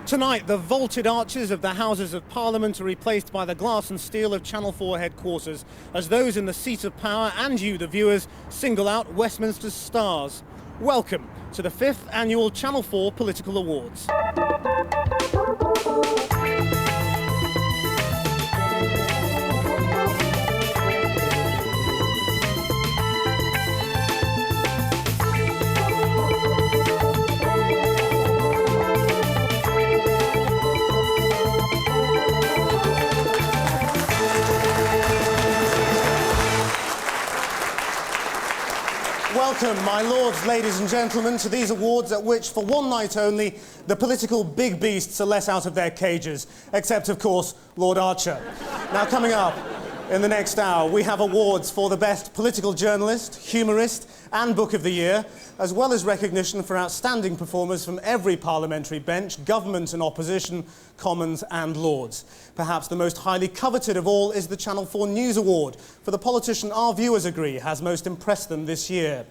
Tonight, the vaulted arches of the Houses of Parliament are replaced by the glass and steel of Channel 4 headquarters, as those in the seat of power and you, the viewers, single out Westminster's stars. Welcome to the 5th Annual Channel 4 Political Awards. Welcome, my lords, ladies and gentlemen, to these awards at which, for one night only, the political big beasts are let out of their cages, except, of course, Lord Archer. Now, coming up in the next hour, we have awards for the best political journalist, humorist and book of the year, as well as recognition for outstanding performers from every parliamentary bench, government and opposition, Commons and Lords. Perhaps the most highly coveted of all is the Channel 4 News Award for the politician our viewers agree has most impressed them this year.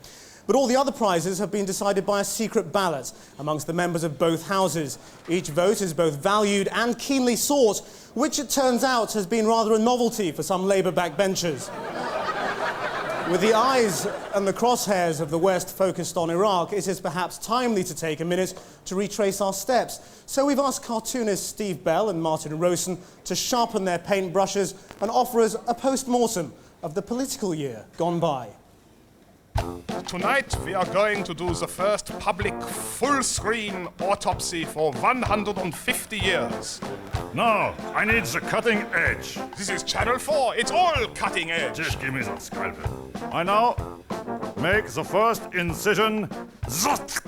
But all the other prizes have been decided by a secret ballot amongst the members of both houses. Each vote is both valued and keenly sought, which it turns out has been rather a novelty for some Labour backbenchers. With the eyes and the crosshairs of the West focused on Iraq, it is perhaps timely to take a minute to retrace our steps. So we've asked cartoonists Steve Bell and Martin Rosen to sharpen their paintbrushes and offer us a post-mortem of the political year gone by. Tonight we are going to do the first public full-screen autopsy for 150 years. No, I need the cutting edge. This is Channel 4, it's all cutting edge. Just give me that scalpel. I now make the first incision. Zot!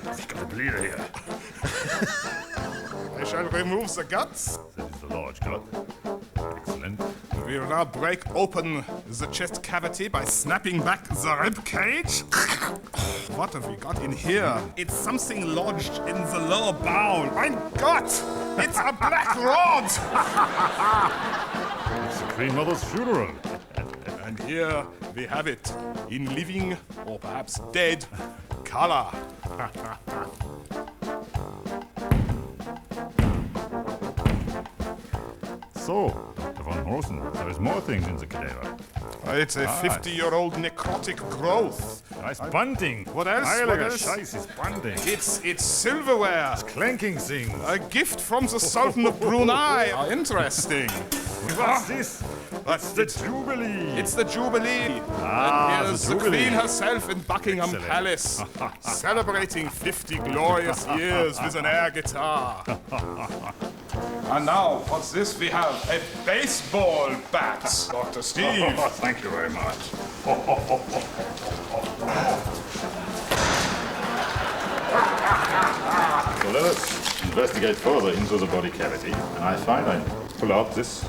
I've got a bleeder here. I shall remove the guts. This is the large gut. Excellent. We will now break open the chest cavity by snapping back the rib cage. What have we got in here? It's something lodged in the lower bowel. Mein Gott! It's a black rod! It's the Queen Mother's funeral. And here we have it, in living, or perhaps dead, color. So, Dr. von Rosen, there is more things in the cadaver. It's a 50-year-old necrotic growth. Nice bunting. What else? Heiliger What else? Scheiß is bunting. It's silverware. It's clanking things. A gift from the Sultan of Brunei. Interesting. What's this? It's the Jubilee. It's the Jubilee. Ah, and here's the Jubilee. Queen herself in Buckingham Excellent. Palace, celebrating 50 glorious years with an air guitar. And now, what's this? We have a baseball bat, Dr. Steve. Oh, thank you very much. So let us investigate further into the body cavity. And I find I pull out this.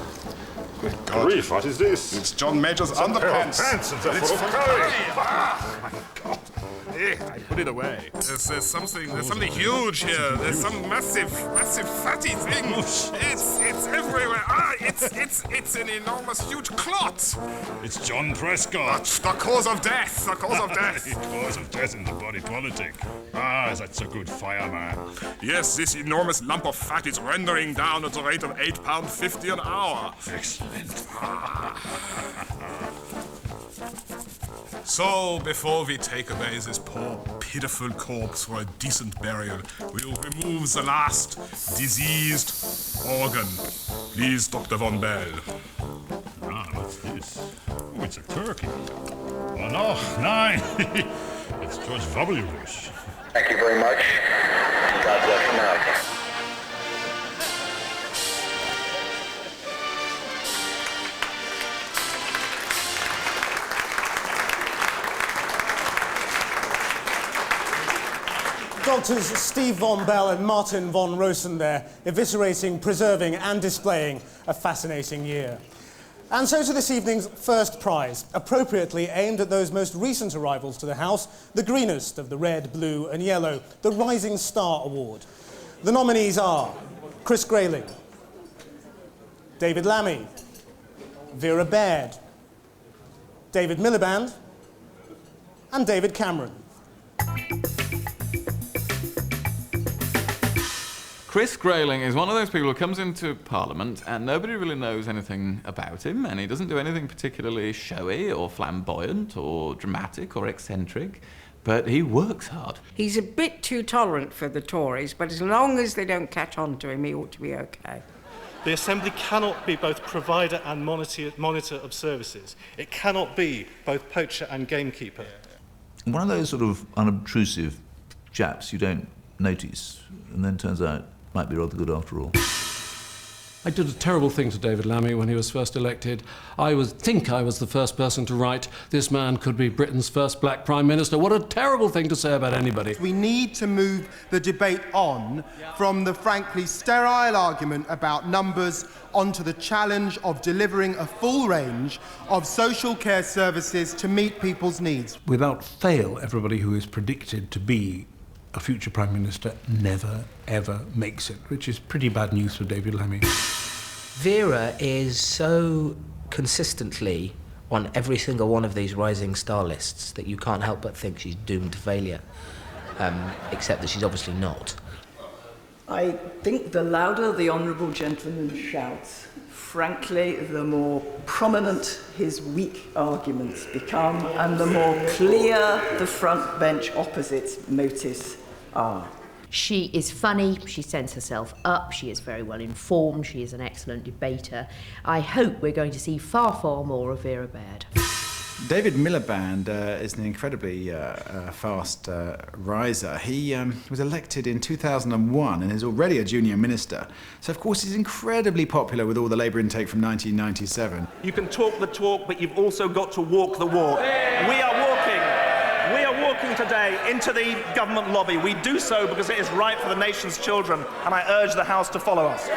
Good God. Grief, what is this? It's John Major's underpants. Pants, and they're It's full of for curry. curry. Ah, my God. I put it away. There's something huge here. There's some massive fatty thing. It's everywhere. It's an enormous, huge clot. It's John Prescott. The cause of death. The cause of death. The cause of death in the body politic. Ah, that's a good fireman. Yes, this enormous lump of fat is rendering down at the rate of £8.50 an hour. Excellent. So, before we take away this poor, pitiful corpse for a decent burial, we'll remove the last diseased organ. Please, Dr. Von Bell. Ah, what's this? Oh, it's a turkey. Oh, no, nein. It's George W. Bush. Thank you very much. God bless America. Doctors Steve Von Bell and Martin Von Rosen there, eviscerating, preserving and displaying a fascinating year. And so to this evening's first prize, appropriately aimed at those most recent arrivals to the House, the greenest of the red, blue and yellow, the Rising Star Award. The nominees are Chris Grayling, David Lammy, Vera Baird, David Miliband and David Cameron. Chris Grayling is one of those people who comes into Parliament and nobody really knows anything about him, and he doesn't do anything particularly showy or flamboyant or dramatic or eccentric, but he works hard. He's a bit too tolerant for the Tories, but as long as they don't catch on to him, he ought to be OK. The Assembly cannot be both provider and monitor of services. It cannot be both poacher and gamekeeper. One of those sort of unobtrusive chaps you don't notice, and then turns out might be rather good after all. I did a terrible thing to David Lammy when he was first elected. I think I was the first person to write, "This man could be Britain's first black Prime Minister." What a terrible thing to say about anybody. We need to move the debate on from the frankly sterile argument about numbers onto the challenge of delivering a full range of social care services to meet people's needs. Without fail, everybody who is predicted to be a future Prime Minister never, ever makes it, which is pretty bad news for David Lammy. Vera is so consistently on every single one of these rising star lists that you can't help but think she's doomed to failure, except that she's obviously not. I think the louder the honourable gentleman shouts, frankly, the more prominent his weak arguments become and the more clear the front bench opposite's motives are. She is funny, she sends herself up, she is very well informed, she is an excellent debater. I hope we're going to see far, far more of Vera Baird. David Miliband is an incredibly fast riser. He was elected in 2001 and is already a junior minister. So, of course, he's incredibly popular with all the Labour intake from 1997. You can talk the talk, but you've also got to walk the walk. We are walking today into the government lobby. We do so because it is right for the nation's children, and I urge the House to follow us.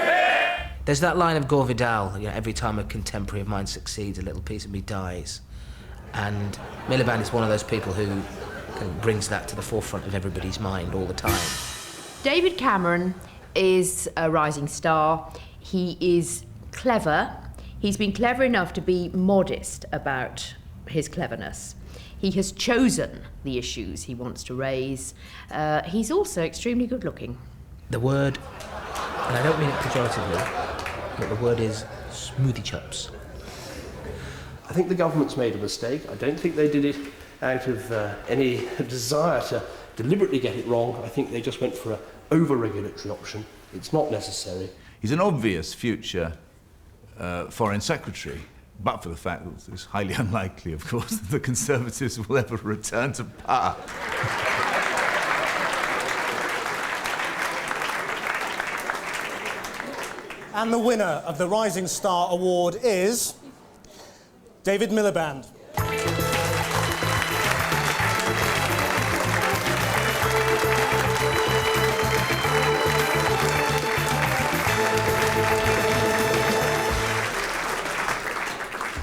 There's that line of Gore Vidal, every time a contemporary of mine succeeds, a little piece of me dies. And Miliband is one of those people who kind of brings that to the forefront of everybody's mind all the time. David Cameron is a rising star. He is clever. He's been clever enough to be modest about his cleverness. He has chosen the issues he wants to raise. He's also extremely good-looking. The word, and I don't mean it pejoratively, but the word is smoothie chops. I think the government's made a mistake. I don't think they did it out of any desire to deliberately get it wrong. I think they just went for an over-regulatory option. It's not necessary. He's an obvious future Foreign Secretary, but for the fact that it's highly unlikely, of course, that the Conservatives will ever return to power. And the winner of the Rising Star Award is David Miliband.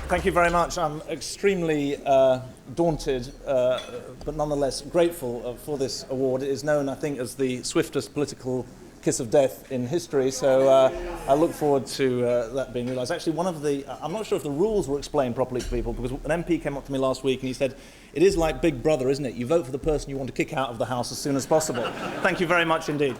Thank you very much. I'm extremely daunted, but nonetheless grateful for this award. It is known, I think, as the swiftest political kiss of death in history, so I look forward to that being realised. Actually, one of the... I'm not sure if the rules were explained properly to people, because an MP came up to me last week and he said, "It is like Big Brother, isn't it? You vote for the person you want to kick out of the House as soon as possible." Thank you very much indeed.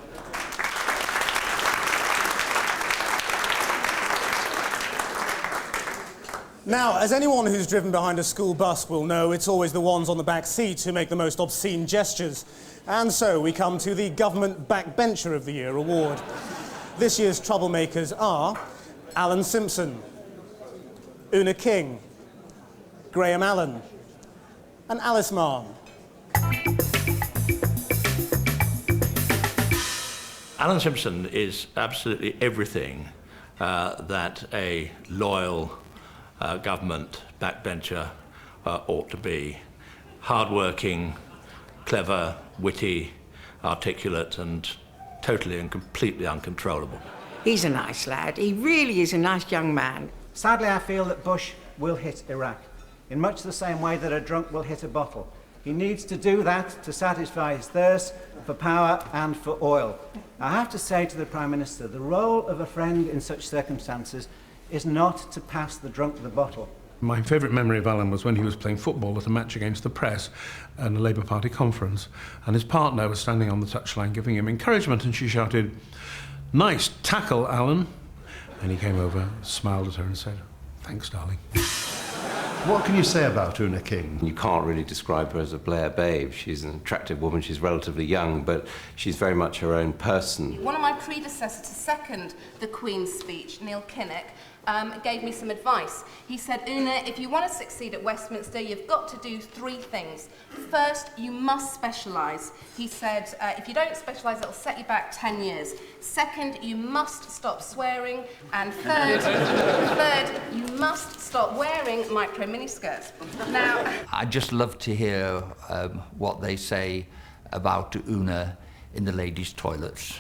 Now, as anyone who's driven behind a school bus will know, it's always the ones on the back seat who make the most obscene gestures. And so we come to the Government Backbencher of the Year award. This year's troublemakers are Alan Simpson, Una King, Graham Allen, and Alice Marr. Alan Simpson is absolutely everything that a loyal government backbencher ought to be. Hard-working, clever, witty, articulate, and totally and completely uncontrollable. He's a nice lad. He really is a nice young man. Sadly, I feel that Bush will hit Iraq in much the same way that a drunk will hit a bottle. He needs to do that to satisfy his thirst for power and for oil. I have to say to the Prime Minister, the role of a friend in such circumstances is not to pass the drunk the bottle. My favourite memory of Alan was when he was playing football at a match against the press and a Labour Party conference, and his partner was standing on the touchline giving him encouragement, and she shouted, Nice tackle, Alan. And he came over, smiled at her and said, "Thanks, darling." What can you say about Una King? You can't really describe her as a Blair babe. She's an attractive woman, she's relatively young, but she's very much her own person. One of my predecessors to second the Queen's speech, Neil Kinnock, gave me some advice. He said, Una, if you want to succeed at Westminster, you've got to do 3 things. First, you must specialise. He said, if you don't specialise, it'll set you back 10 years. Second, you must stop swearing. And third, you must stop wearing micro miniskirts. Now, I'd just love to hear what they say about Una in the ladies' toilets.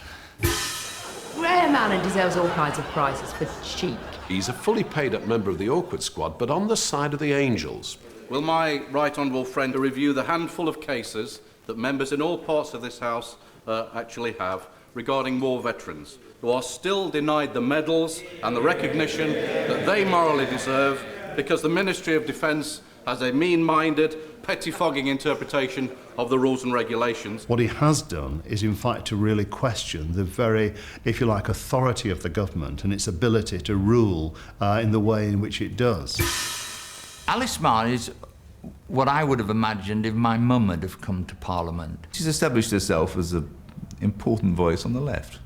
Graham Allen deserves all kinds of prizes for cheek. He's a fully paid-up member of the Awkward Squad, but on the side of the angels. Will my right honourable friend review the handful of cases that members in all parts of this House actually have regarding war veterans who are still denied the medals and the recognition that they morally deserve because the Ministry of Defence has a mean-minded, pettifogging interpretation of the rules and regulations. What he has done is, in fact, to really question the very, if you like, authority of the government and its ability to rule in the way in which it does. Alice Marr is what I would have imagined if my mum had have come to Parliament. She's established herself as an important voice on the left.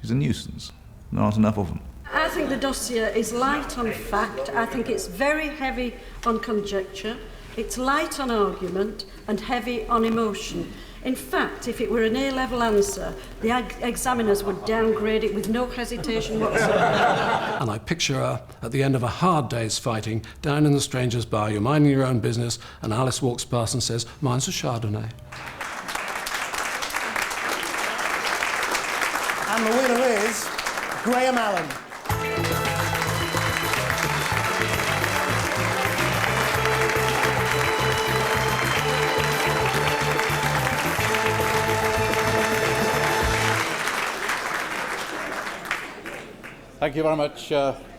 She's a nuisance. There aren't enough of them. I think the dossier is light on fact. I think it's very heavy on conjecture. It's light on argument and heavy on emotion. In fact, if it were an A-level answer, the examiners would downgrade it with no hesitation whatsoever. And I picture her at the end of a hard day's fighting, down in the stranger's bar, you're minding your own business, and Alice walks past and says, "Mine's a Chardonnay." And the winner is Graham Allen. Thank you very much,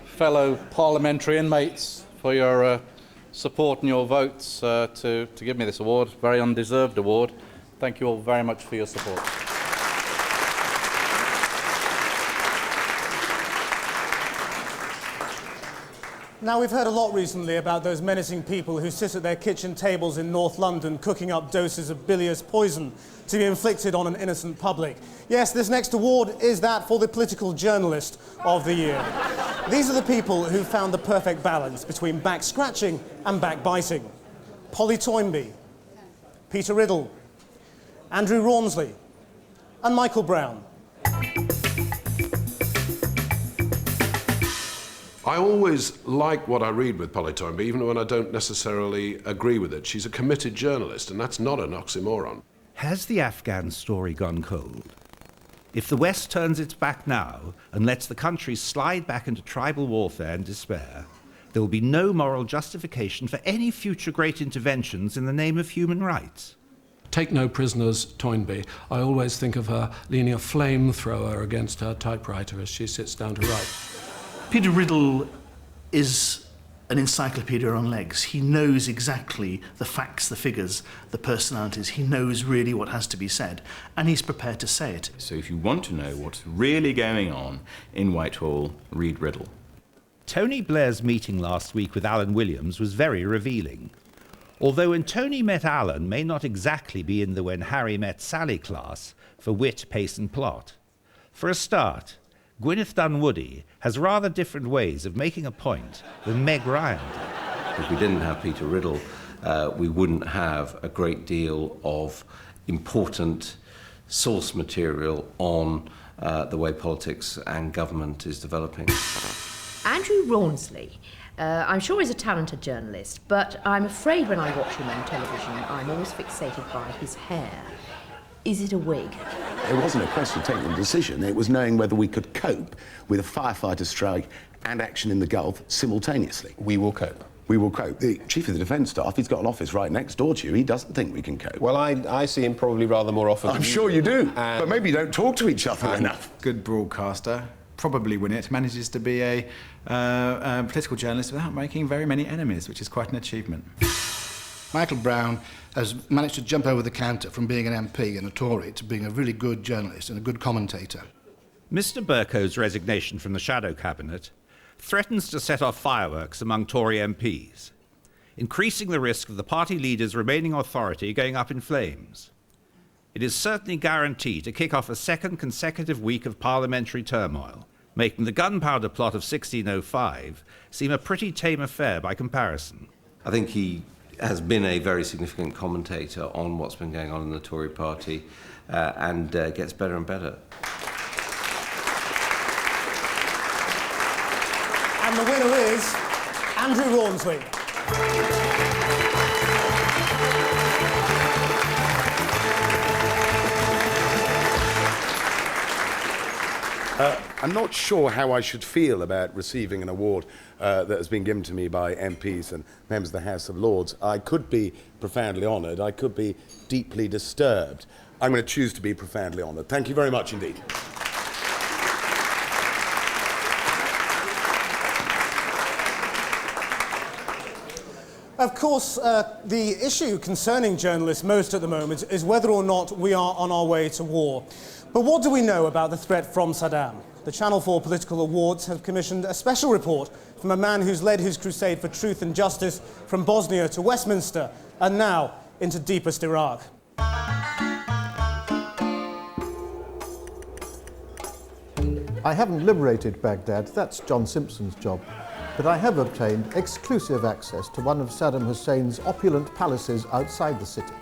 fellow parliamentary inmates, for your support and your votes to give me this award. Very undeserved award. Thank you all very much for your support. Now, we've heard a lot recently about those menacing people who sit at their kitchen tables in North London cooking up doses of bilious poison to be inflicted on an innocent public. Yes, this next award is that for the political journalist of the year. These are the people who found the perfect balance between back-scratching and backbiting. Polly Toynbee, Peter Riddle, Andrew Rawnsley, and Michael Brown. I always like what I read with Polly Toynbee, even when I don't necessarily agree with it. She's a committed journalist, and that's not an oxymoron. Has the Afghan story gone cold? If the West turns its back now and lets the country slide back into tribal warfare and despair, there will be no moral justification for any future great interventions in the name of human rights. Take no prisoners, Toynbee. I always think of her leaning a flamethrower against her typewriter as she sits down to write. Peter Riddle is an encyclopedia on legs. He knows exactly the facts, the figures, the personalities. He knows really what has to be said, and he's prepared to say it. So if you want to know what's really going on in Whitehall, read Riddle. Tony Blair's meeting last week with Alan Williams was very revealing. Although when Tony met Alan may not exactly be in the when Harry met Sally class for wit, pace and plot. For a start, Gwyneth Dunwoody has rather different ways of making a point than Meg Ryan did. If we didn't have Peter Riddle, we wouldn't have a great deal of important source material on the way politics and government is developing. Andrew Rawnsley, I'm sure he's a talented journalist, but I'm afraid when I watch him on television, I'm always fixated by his hair. Is it a wig? It wasn't a question of taking a decision. It was knowing whether we could cope with a firefighter strike and action in the Gulf simultaneously. We will cope. We will cope. The Chief of the Defence Staff, he's got an office right next door to you. He doesn't think we can cope. Well, I see him probably rather more often. I'm sure you do, but maybe you don't talk to each other enough. Good broadcaster, probably win it, manages to be a political journalist without making very many enemies, which is quite an achievement. Michael Brown has managed to jump over the counter from being an MP and a Tory to being a really good journalist and a good commentator. Mr. Bercow's resignation from the shadow cabinet threatens to set off fireworks among Tory MPs, increasing the risk of the party leader's remaining authority going up in flames. It is certainly guaranteed to kick off a second consecutive week of parliamentary turmoil, making the gunpowder plot of 1605 seem a pretty tame affair by comparison. I think he has been a very significant commentator on what's been going on in the Tory party and gets better and better. And the winner is Andrew Rawnsley. I'm not sure how I should feel about receiving an award that has been given to me by MPs and members of the House of Lords. I could be profoundly honoured. I could be deeply disturbed. I'm going to choose to be profoundly honoured. Thank you very much indeed. Of course, the issue concerning journalists most at the moment is whether or not we are on our way to war. But what do we know about the threat from Saddam? The Channel 4 Political Awards have commissioned a special report from a man who's led his crusade for truth and justice from Bosnia to Westminster and now into deepest Iraq. I haven't liberated Baghdad, that's John Simpson's job. But I have obtained exclusive access to one of Saddam Hussein's opulent palaces outside the city.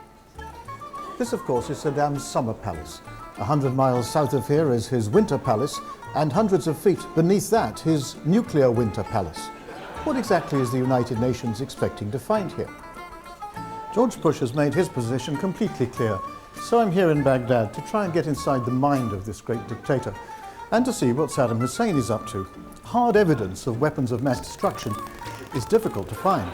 This, of course, is Saddam's summer palace. 100 miles south of here is his winter palace, and hundreds of feet beneath that, his nuclear winter palace. What exactly is the United Nations expecting to find here? George Bush has made his position completely clear, so I'm here in Baghdad to try and get inside the mind of this great dictator, and to see what Saddam Hussein is up to. Hard evidence of weapons of mass destruction is difficult to find.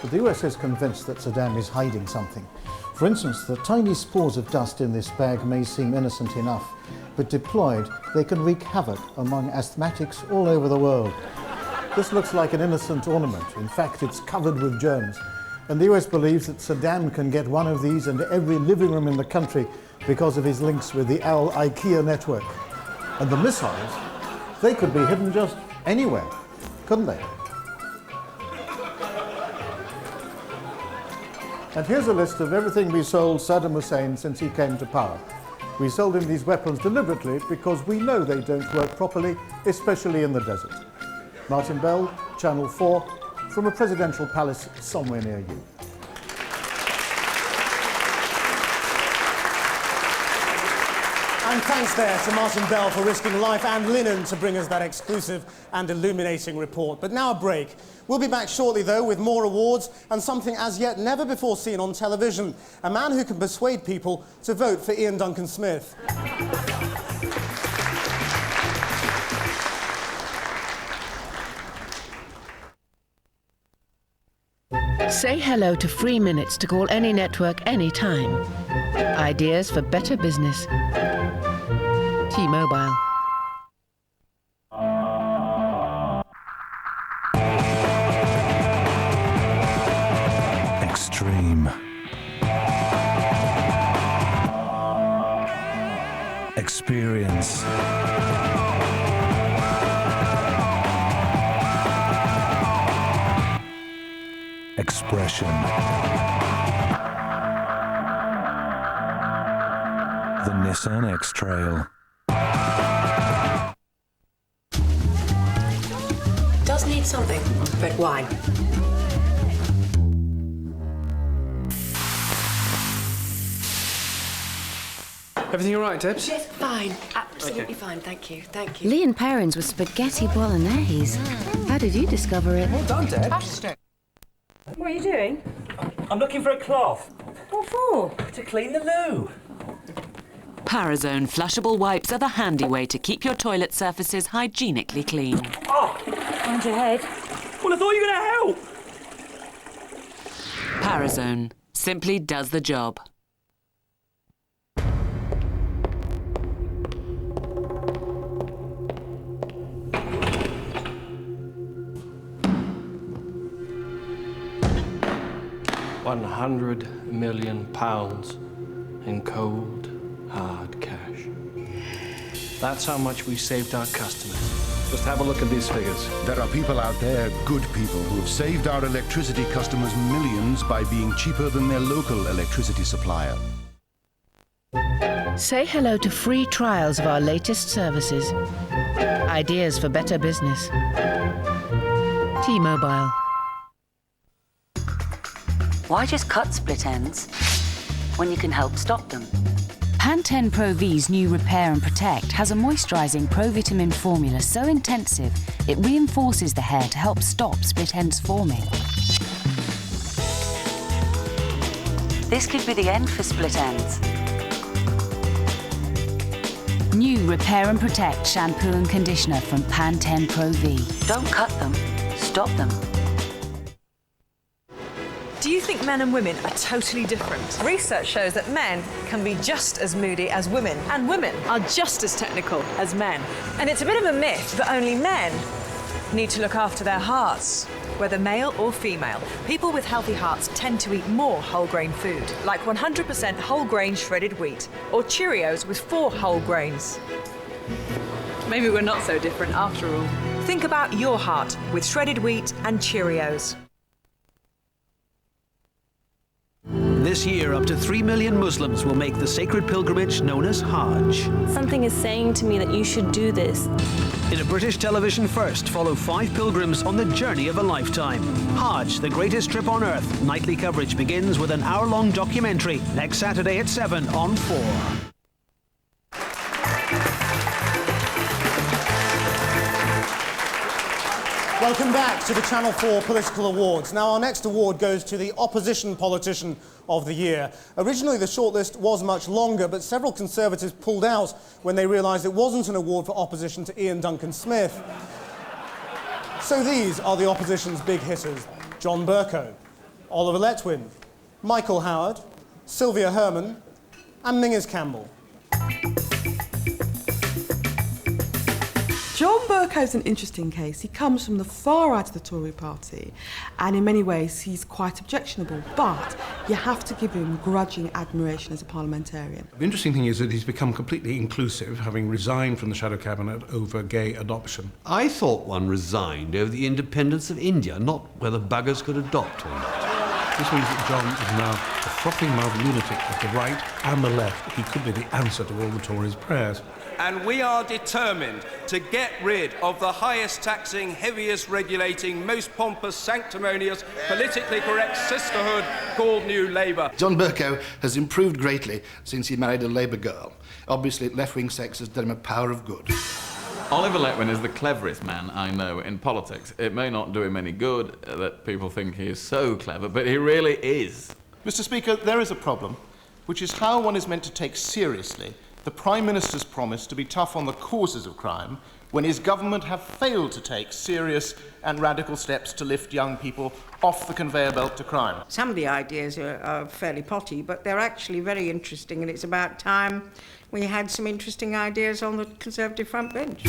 But the US is convinced that Saddam is hiding something. For instance, the tiny spores of dust in this bag may seem innocent enough, but deployed, they can wreak havoc among asthmatics all over the world. This looks like an innocent ornament. In fact, it's covered with germs. And the US believes that Saddam can get one of these into every living room in the country because of his links with the Al-IKEA network. And the missiles, they could be hidden just anywhere, couldn't they? And here's a list of everything we sold Saddam Hussein since he came to power. We sold him these weapons deliberately because we know they don't work properly, especially in the desert. Martin Bell, Channel 4, from a presidential palace somewhere near you. And thanks there to Martin Bell for risking life and linen to bring us that exclusive and illuminating report. But now a break. We'll be back shortly, though, with more awards and something as yet never before seen on television. A man who can persuade people to vote for Ian Duncan Smith. Say hello to free minutes to call any network anytime. Ideas for better business. T-Mobile. Extreme. Experience. Expression. The Nissan X-Trail. Does need something. Red wine. Everything all right, Debs? Yes, fine. Absolutely fine, thank you. Thank you. Leon Perrins with spaghetti bolognese. How did you discover it? Well done, Deb. What are you doing? I'm looking for a cloth. What for? To clean the loo. Parazone flushable wipes are the handy way to keep your toilet surfaces hygienically clean. Oh! Mind your head. Well, I thought you were going to help. Parazone simply does the job. £100 million in cold, hard cash. That's how much we saved our customers. Just have a look at these figures. There are people out there, good people, who have saved our electricity customers millions by being cheaper than their local electricity supplier. Say hello to free trials of our latest services. Ideas for better business. T-Mobile. Why just cut split ends when you can help stop them? Pantene Pro V's new Repair and Protect has a moisturising provitamin formula so intensive it reinforces the hair to help stop split ends forming. This could be the end for split ends. New Repair and Protect shampoo and conditioner from Pantene Pro V. Don't cut them, stop them. Do you think men and women are totally different? Research shows that men can be just as moody as women, and women are just as technical as men. And it's a bit of a myth that only men need to look after their hearts, whether male or female. People with healthy hearts tend to eat more whole grain food, like 100% whole grain shredded wheat, or Cheerios with 4 whole grains. Maybe we're not so different after all. Think about your heart with shredded wheat and Cheerios. This year, up to 3 million Muslims will make the sacred pilgrimage known as Hajj. Something is saying to me that you should do this. In a British television first, follow 5 pilgrims on the journey of a lifetime. Hajj, the greatest trip on earth. Nightly coverage begins with an hour-long documentary next Saturday at 7 on 4. Welcome back to the Channel 4 Political Awards. Now, our next award goes to the Opposition Politician of the Year. Originally, the shortlist was much longer, but several Conservatives pulled out when they realised it wasn't an award for opposition to Ian Duncan Smith. So these are the opposition's big hitters: John Bercow, Oliver Letwin, Michael Howard, Sylvia Herman, and Mingus Campbell. John Bercow's an interesting case. He comes from the far right of the Tory party, and in many ways he's quite objectionable, but you have to give him grudging admiration as a parliamentarian. The interesting thing is that he's become completely inclusive, having resigned from the Shadow Cabinet over gay adoption. I thought one resigned over the independence of India, not whether buggers could adopt or not. This means that John is now a frothing-mouthed lunatic of the right and the left. He could be the answer to all the Tories' prayers. And we are determined to get rid of the highest taxing, heaviest regulating, most pompous, sanctimonious, politically correct sisterhood called New Labour. John Bercow has improved greatly since he married a Labour girl. Obviously, left-wing sex has done him a power of good. Oliver Letwin is the cleverest man I know in politics. It may not do him any good that people think he is so clever, but he really is. Mr. Speaker, there is a problem, which is how one is meant to take seriously the Prime Minister's promise to be tough on the causes of crime when his government have failed to take serious and radical steps to lift young people off the conveyor belt to crime. Some of the ideas are fairly potty, but they're actually very interesting, and it's about time we had some interesting ideas on the Conservative front bench.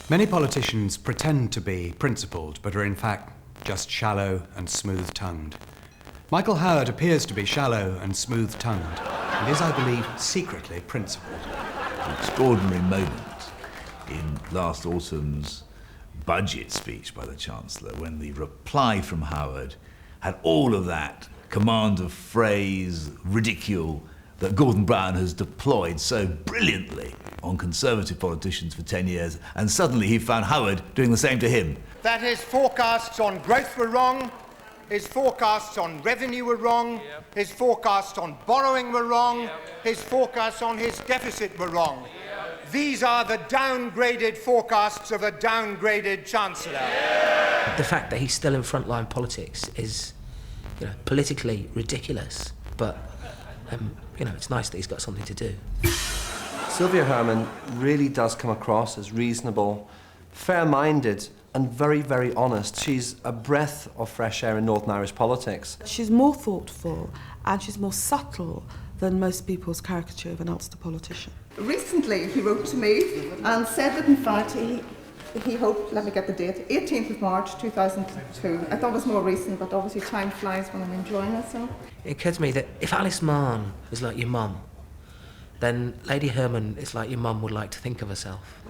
Many politicians pretend to be principled, but are in fact just shallow and smooth-tongued. Michael Howard appears to be shallow and smooth-tongued, and is, I believe, secretly principled. An extraordinary moment in last autumn's budget speech by the Chancellor, when the reply from Howard had all of that command of phrase, ridicule, that Gordon Brown has deployed so brilliantly on Conservative politicians for 10 years, and suddenly he found Howard doing the same to him. That his forecasts on growth were wrong, his forecasts on revenue were wrong, his forecasts on borrowing were wrong, his forecasts on his deficit were wrong. These are the downgraded forecasts of a downgraded Chancellor. The fact that he's still in frontline politics is, politically ridiculous, but, it's nice that he's got something to do. Sylvia Herman really does come across as reasonable, fair-minded, and very, very honest. She's a breath of fresh air in Northern Irish politics. She's more thoughtful and she's more subtle than most people's caricature of an Ulster politician. Recently he wrote to me and said that in fact he he hoped, let me get the date, 18th of March 2002. I thought it was more recent, but obviously time flies when I'm enjoying it, so. It occurred to me that if Alice Mann is like your mum, then Lady Herman is like your mum would like to think of herself.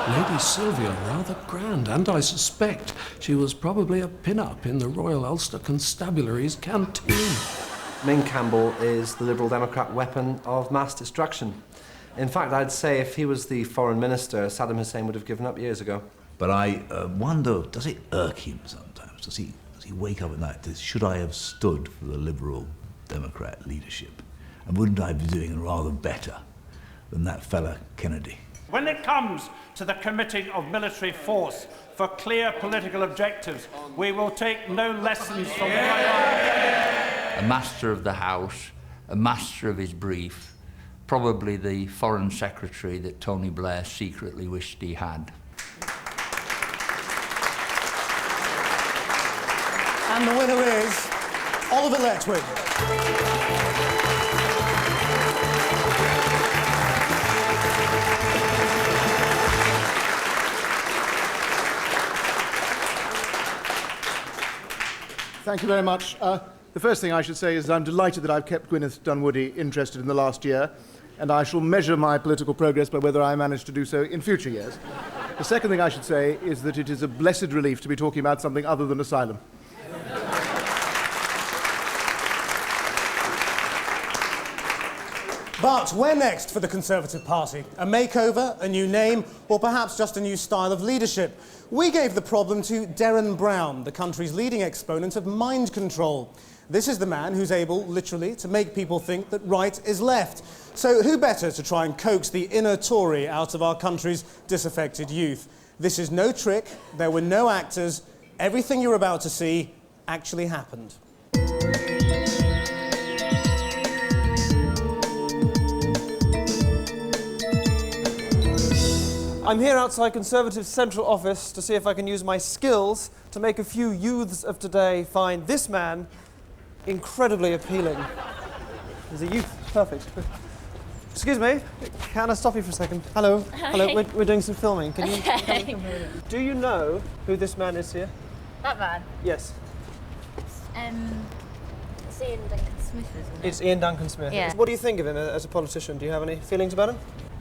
Lady Sylvia, rather grand, and I suspect she was probably a pin-up in the Royal Ulster Constabulary's canteen. Ming Campbell is the Liberal Democrat weapon of mass destruction. In fact, I'd say if he was the foreign minister, Saddam Hussein would have given up years ago. But I wonder, does it irk him sometimes? Does he wake up at night? Should I have stood for the Liberal Democrat leadership? And wouldn't I be doing rather better than that fella Kennedy? When it comes to the committing of military force for clear political objectives, we will take no lessons from the A master of the House, a master of his brief, probably the Foreign Secretary that Tony Blair secretly wished he had. And the winner is Oliver Letwin. Thank you very much. The first thing I should say is I'm delighted that I've kept Gwyneth Dunwoody interested in the last year, and I shall measure my political progress by whether I manage to do so in future years. The second thing I should say is that it is a blessed relief to be talking about something other than asylum. But where next for the Conservative Party? A makeover, a new name, or perhaps just a new style of leadership? We gave the problem to Derren Brown, the country's leading exponent of mind control. This is the man who's able, literally, to make people think that right is left. So who better to try and coax the inner Tory out of our country's disaffected youth? This is no trick, there were no actors, everything you're about to see actually happened. I'm here outside Conservative's central office to see if I can use my skills to make a few youths of today find this man incredibly appealing. He's a youth. Perfect. Excuse me, can I stop you for a second? Hello. Hi. Hello, we're doing some filming. Can you Okay. come here? Do you know who this man is here? That man? Yes. It's Ian Duncan Smith, isn't it? It's Ian Duncan Smith. Yeah. What do you think of him as a politician? Do you have any feelings about him?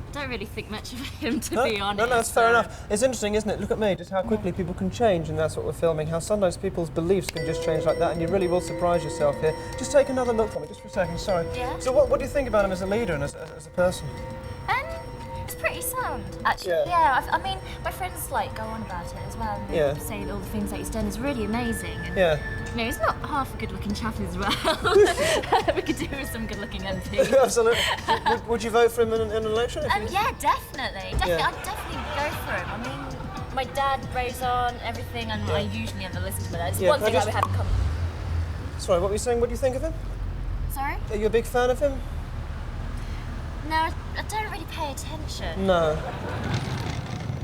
I don't really think much of him, to No, be honest. no, that's fair enough. It's interesting, isn't it? Look at me, just how quickly people can change, and that's what we're filming, how sometimes people's beliefs can just change like that, and you really will surprise yourself here. Just take another look for me, just for a second, sorry. Yeah? So what do you think about him as a leader and as a person? It's pretty sound, actually. Yeah. I mean, my friends, like, go on about it as well, and they Yeah. say all the things that he's done is really amazing. And, Yeah. you know, he's not half a good-looking chap as well. We could do with some good-looking MP. Absolutely. Would you vote for him in an election? Yeah, definitely. Yeah. I'd definitely go for him. I mean, my dad raves on everything, and I usually never listen to it. It's Yeah, one can I thing I just- would have in common. Sorry, what were you saying? What do you think of him? Sorry? Are you a big fan of him? No, I don't really pay attention. No.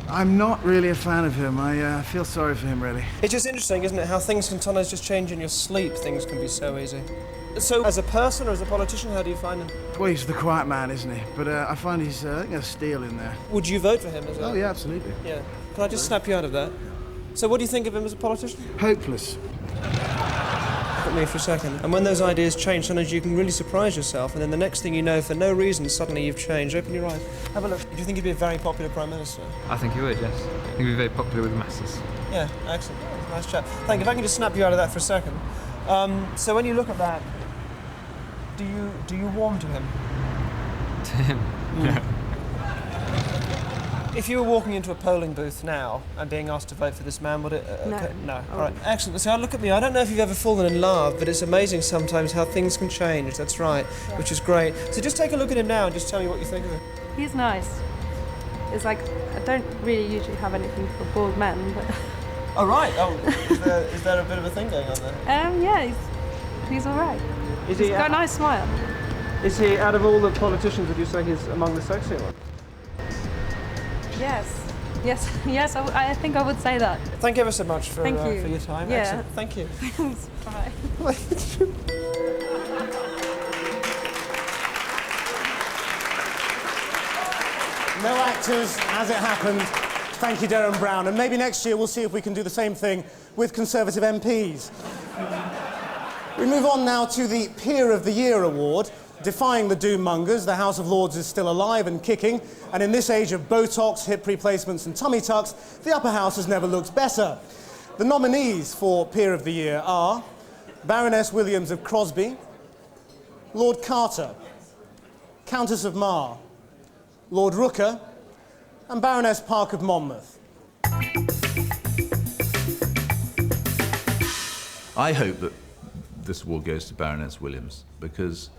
I'm not really a fan of him. I feel sorry for him, really. It's just interesting, isn't it, how things can sometimes just change in your sleep. Things can be so easy. So, as a person or as a politician, how do you find him? Well, he's the quiet man, isn't he? But I find he's I think there's steel in there. Would you vote for him as well? Oh, yeah, absolutely. Yeah. Can I just snap you out of that? So what do you think of him as a politician? Hopeless. Look at me for a second. And when those ideas change, sometimes you can really surprise yourself, and then the next thing you know, for no reason, suddenly you've changed. Open your eyes. Have a look. Do you think he'd be a very popular Prime Minister? I think he would, yes. I think he'd be very popular with the masses. Yeah, excellent. Nice chat. Thank you. If I can just snap you out of that for a second. So when you look at that, do you warm to him? To him? No. If you were walking into a polling booth now and being asked to vote for this man, would it? No. Okay, no. All right. Excellent. So look at me. I don't know if you've ever fallen in love, but it's amazing sometimes how things can change. That's right, which is great. So just take a look at him now and just tell me what you think of him. He's nice. It's like, I don't really usually have anything for bald men, but... Oh, right. Oh, is there a bit of a thing going on there? Yeah, he's all right. Is He's he got a nice smile. Is he, out of all the politicians, would you say he's among the sexier ones? Yes, I think I would say that. Thank you ever so much for your time. Yeah. Excellent. Thank you. Bye. No actors, as it happened. Thank you, Derren Brown. And maybe next year we'll see if we can do the same thing with Conservative MPs. We move on now to the Peer of the Year award. Defying the doommongers, the House of Lords is still alive and kicking, and in this age of Botox, hip replacements and tummy tucks, the upper house has never looked better. The nominees for Peer of the Year are Baroness Williams of Crosby, Lord Carter, Countess of Mar, Lord Rooker, and Baroness Park of Monmouth. I hope that this award goes to Baroness Williams because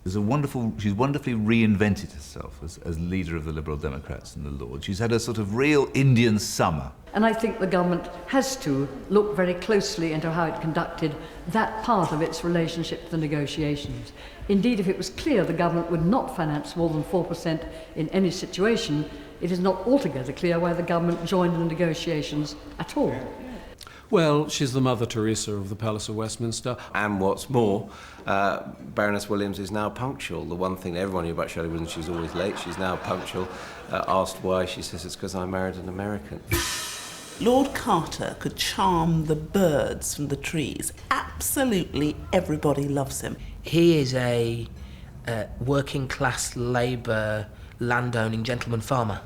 she's wonderfully reinvented herself as leader of the Liberal Democrats and the Lords. She's had a sort of real Indian summer. And I think the government has to look very closely into how it conducted that part of its relationship to the negotiations. Indeed, if it was clear the government would not finance more than 4% in any situation, it is not altogether clear why the government joined in the negotiations at all. Well, she's the Mother Teresa of the Palace of Westminster. And what's more, Baroness Williams is now punctual. The one thing everyone knew about Shirley Williams, she's always late. She's now punctual. Asked why, she says it's because I married an American. Lord Carter could charm the birds from the trees. Absolutely everybody loves him. He is a working class Labour landowning gentleman farmer.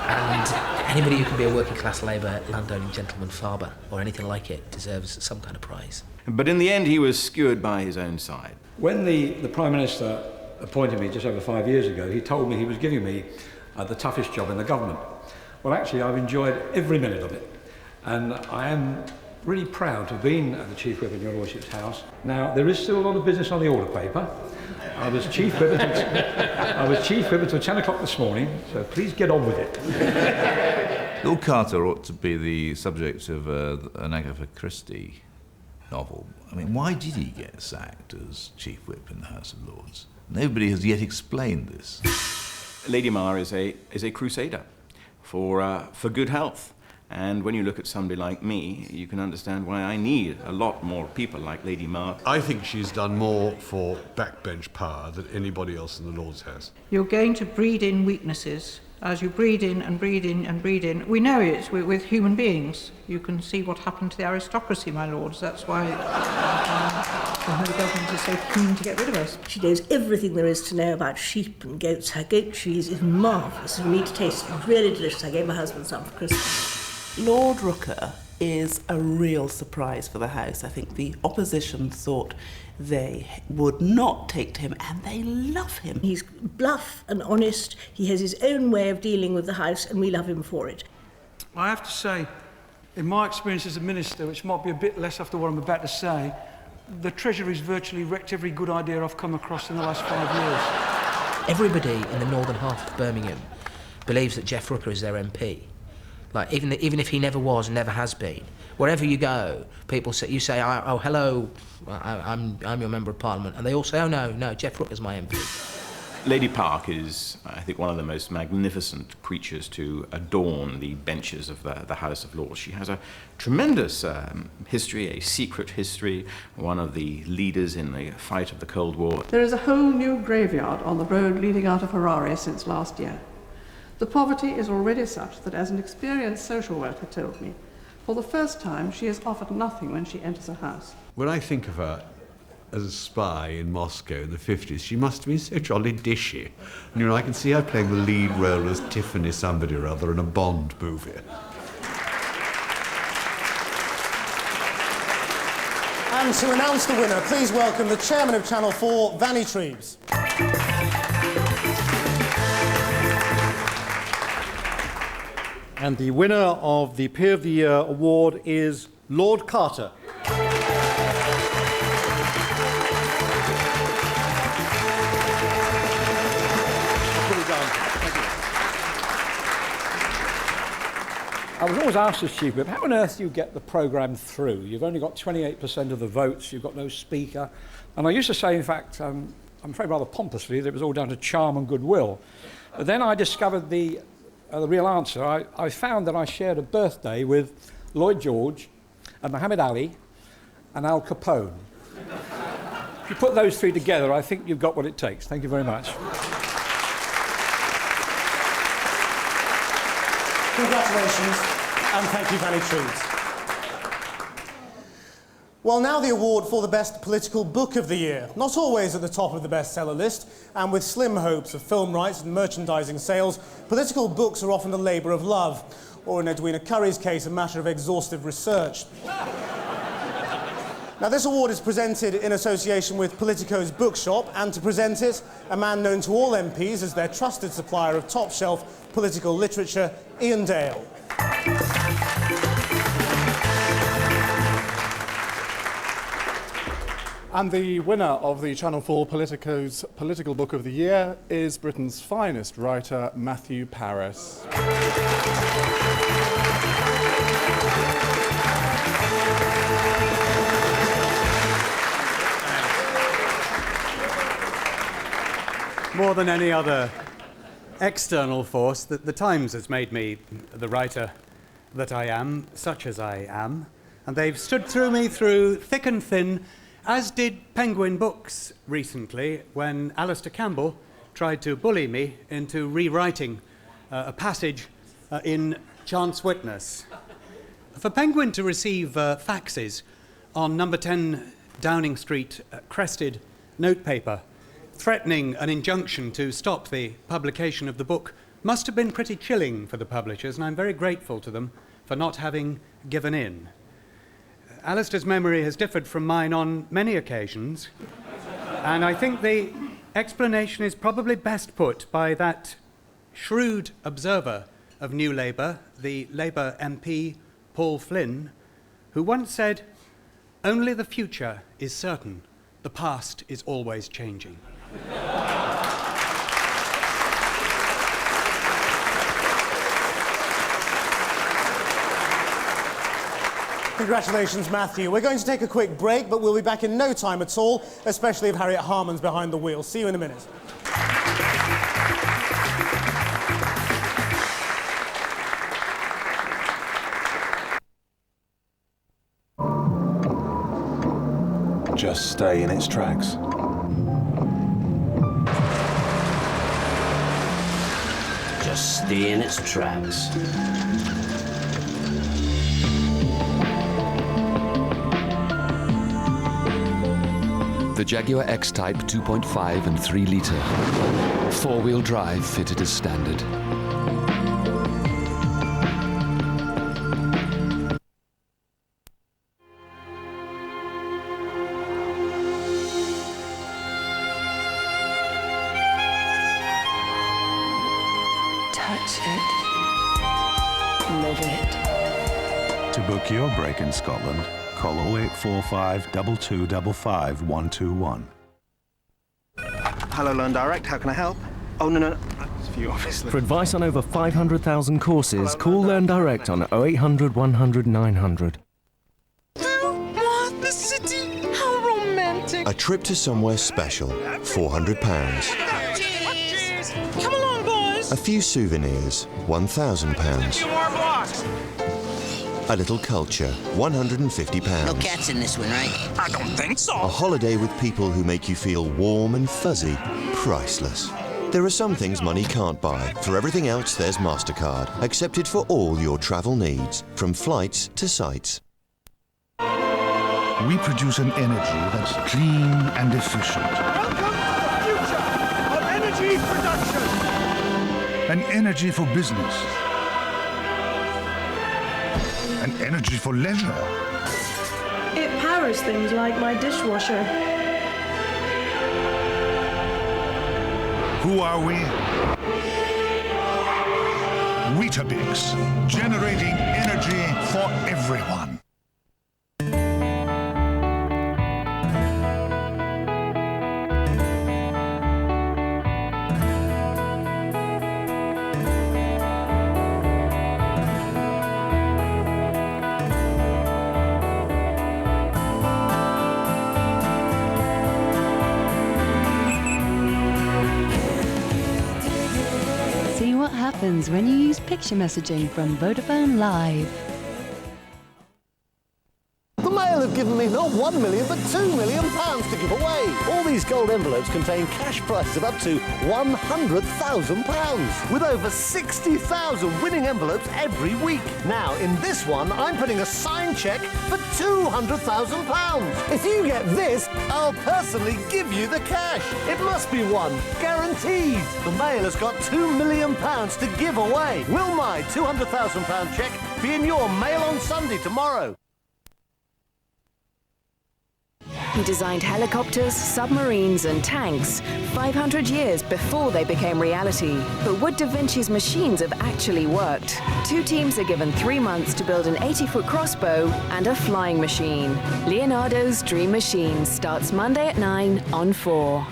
And anybody who can be a working class Labour landowning gentleman farmer or anything like it deserves some kind of prize. But in the end, he was skewered by his own side. When the Prime Minister appointed me just over 5 years ago, he told me he was giving me the toughest job in the government. Well, actually, I've enjoyed every minute of it. And I am really proud to have been the Chief Whip in your Lordship's house. Now, there is still a lot of business on the order paper. I was Chief Whip until 10 o'clock this morning, so please get on with it. Lord Carter ought to be the subject of an Agatha Christie novel. I mean, why did he get sacked as Chief Whip in the House of Lords? Nobody has yet explained this. Lady Mar is a crusader for good health. And when you look at somebody like me, you can understand why I need a lot more people like Lady Mar. I think she's done more for backbench power than anybody else in the Lords has. You're going to breed in weaknesses as you breed in and breed in and breed in. We know it with human beings. You can see what happened to the aristocracy, my lords. That's why the government is so keen to get rid of us. She knows everything there is to know about sheep and goats. Her goat cheese is marvellous. For me to taste it, really delicious. I gave my husband some for Christmas. Lord Rooker is a real surprise for the House. I think the opposition thought they would not take to him, and they love him. He's bluff and honest. He has his own way of dealing with the House, and we love him for it. I have to say, in my experience as a minister, which might be a bit less after what I'm about to say, the Treasury's virtually wrecked every good idea I've come across in the last 5 years. Everybody in the northern half of Birmingham believes that Jeff Rooker is their MP. Like, even if he never was and never has been, wherever you go, people say, you say, oh, hello, I'm your Member of Parliament, and they all say, oh, no, Jeff Rooker's my MP. Lady Park is, I think, one of the most magnificent creatures to adorn the benches of the House of Lords. She has a tremendous history, a secret history, one of the leaders in the fight of the Cold War. There is a whole new graveyard on the road leading out of Harare since last year. The poverty is already such that, as an experienced social worker told me, for the first time she is offered nothing when she enters a house. When I think of her as a spy in Moscow in the 50s, she must have been so jolly dishy. And, you know, I can see her playing the lead role as Tiffany somebody or other in a Bond movie. And to announce the winner, please welcome the chairman of Channel 4, Vanny Treves. And the winner of the Peer of the Year award is Lord Carter. I was always asked as Chief Whip, how on earth do you get the programme through? You've only got 28% of the votes, you've got no speaker. And I used to say, in fact, I'm afraid rather pompously, that it was all down to charm and goodwill. But then I discovered the real answer. I found that I shared a birthday with Lloyd George and Muhammad Ali and Al Capone. If you put those three together, I think you've got what it takes. Thank you very much. Congratulations, and thank you, Fanny Treves. Well, now the award for the best political book of the year. Not always at the top of the bestseller list, and with slim hopes of film rights and merchandising sales, political books are often a labour of love, or in Edwina Curry's case, a matter of exhaustive research. Now, this award is presented in association with Politico's Bookshop, and to present it, a man known to all MPs as their trusted supplier of top-shelf political literature, Ian Dale. And the winner of the Channel 4 Politico's Political Book of the Year is Britain's finest writer, Matthew Paris. More than any other external force, the Times has made me the writer that I am, such as I am, and they've stood through me through thick and thin, as did Penguin Books recently, when Alistair Campbell tried to bully me into rewriting a passage in Chance Witness. For Penguin to receive faxes on number 10 Downing Street crested notepaper threatening an injunction to stop the publication of the book must have been pretty chilling for the publishers, and I'm very grateful to them for not having given in. Alistair's memory has differed from mine on many occasions, and I think the explanation is probably best put by that shrewd observer of New Labour, the Labour MP Paul Flynn, who once said, "Only the future is certain, the past is always changing." Congratulations, Matthew. We're going to take a quick break, but we'll be back in no time at all, especially if Harriet Harman's behind the wheel. See you in a minute. Just stay in its tracks. Just stay in its tracks. The Jaguar X-Type 2.5 and 3 litre. Four-wheel drive fitted as standard. Touch it. Live it. To book your break in Scotland, call 0845 2255 121. Hello, Learn Direct. How can I help? Oh, no. It's for you, obviously. For advice on over 500,000 courses, call Learn Direct on 0800 100 900. What? The city? How romantic. A trip to somewhere special, £400. Come along, boys. A few souvenirs, £1,000. More blocks. A little culture, £150. No cats in this one, right? I don't think so. A holiday with people who make you feel warm and fuzzy, priceless. There are some things money can't buy. For everything else, there's MasterCard, accepted for all your travel needs, from flights to sites. We produce an energy that's clean and efficient. Welcome to the future of energy production. An energy for business. An energy for leisure. It powers things like my dishwasher. Who are we? Weetabix, generating energy for everyone. See what happens when you use picture messaging from Vodafone Live. The Mail have given me not £1 million but £2 million to give away. All the these gold envelopes contain cash prizes of up to £100,000, with over 60,000 winning envelopes every week. Now, in this one, I'm putting a signed cheque for £200,000. If you get this, I'll personally give you the cash. It must be one, guaranteed. The Mail has got £2 million to give away. Will my £200,000 cheque be in your Mail on Sunday tomorrow? He designed helicopters, submarines and tanks 500 years before they became reality. But would Da Vinci's machines have actually worked? Two teams are given 3 months to build an 80-foot crossbow and a flying machine. Leonardo's Dream Machine starts Monday at 9 on 4.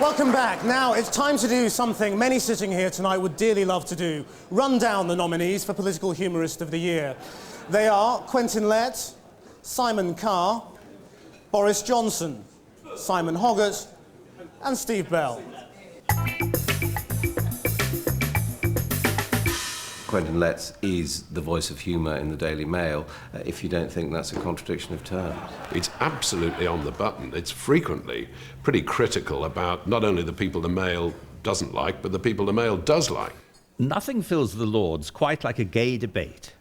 Welcome back. Now, it's time to do something many sitting here tonight would dearly love to do. Run down the nominees for Political Humorist of the Year. They are Quentin Lett, Simon Carr, Boris Johnson, Simon Hoggart and Steve Bell. Quentin Lett is the voice of humour in the Daily Mail, if you don't think that's a contradiction of terms. It's absolutely on the button. It's frequently pretty critical about not only the people the Mail doesn't like, but the people the Mail does like. Nothing fills the Lords quite like a gay debate.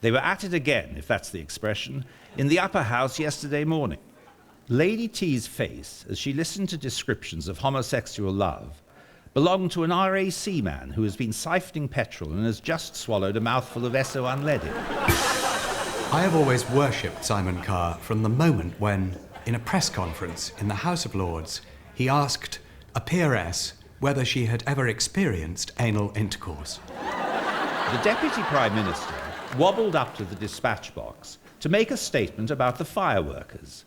They were at it again, if that's the expression, in the upper house yesterday morning. Lady T's face, as she listened to descriptions of homosexual love, belonged to an RAC man who has been siphoning petrol and has just swallowed a mouthful of Esso unleaded. I have always worshipped Simon Carr from the moment when, in a press conference in the House of Lords, he asked a peeress whether she had ever experienced anal intercourse. The Deputy Prime Minister wobbled up to the dispatch box to make a statement about the fireworkers.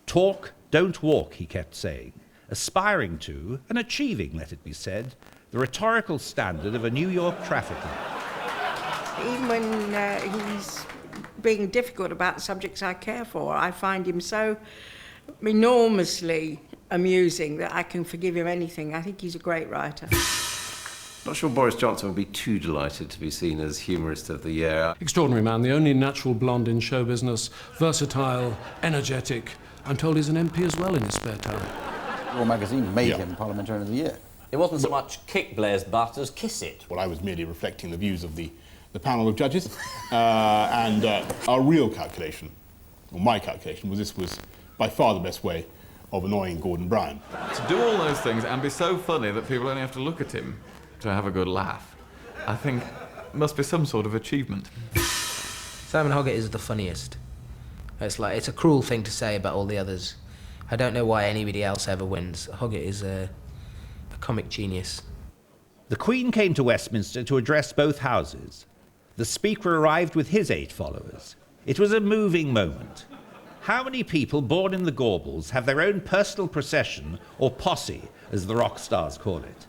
Talk, don't walk, he kept saying, aspiring to, and achieving, let it be said, the rhetorical standard of a New York traffic light. Even when he's being difficult about subjects I care for, I find him so enormously amusing that I can forgive him anything. I think he's a great writer. Not sure Boris Johnson would be too delighted to be seen as humorist of the year. Extraordinary man, the only natural blonde in show business, versatile, energetic. I'm told he's an MP as well in his spare time. Your magazine made him Parliamentarian of the Year. It wasn't so much kick Blair's butt as kiss it. Well, I was merely reflecting the views of the panel of judges, and our real calculation, or my calculation, was this was by far the best way of annoying Gordon Brown. To do all those things and be so funny that people only have to look at him to have a good laugh, I think must be some sort of achievement. Simon Hoggart is the funniest. It's a cruel thing to say about all the others. I don't know why anybody else ever wins. Hoggart is a comic genius. The Queen came to Westminster to address both houses. The Speaker arrived with his 8 followers. It was a moving moment. How many people born in the Gorbals have their own personal procession, or posse, as the rock stars call it?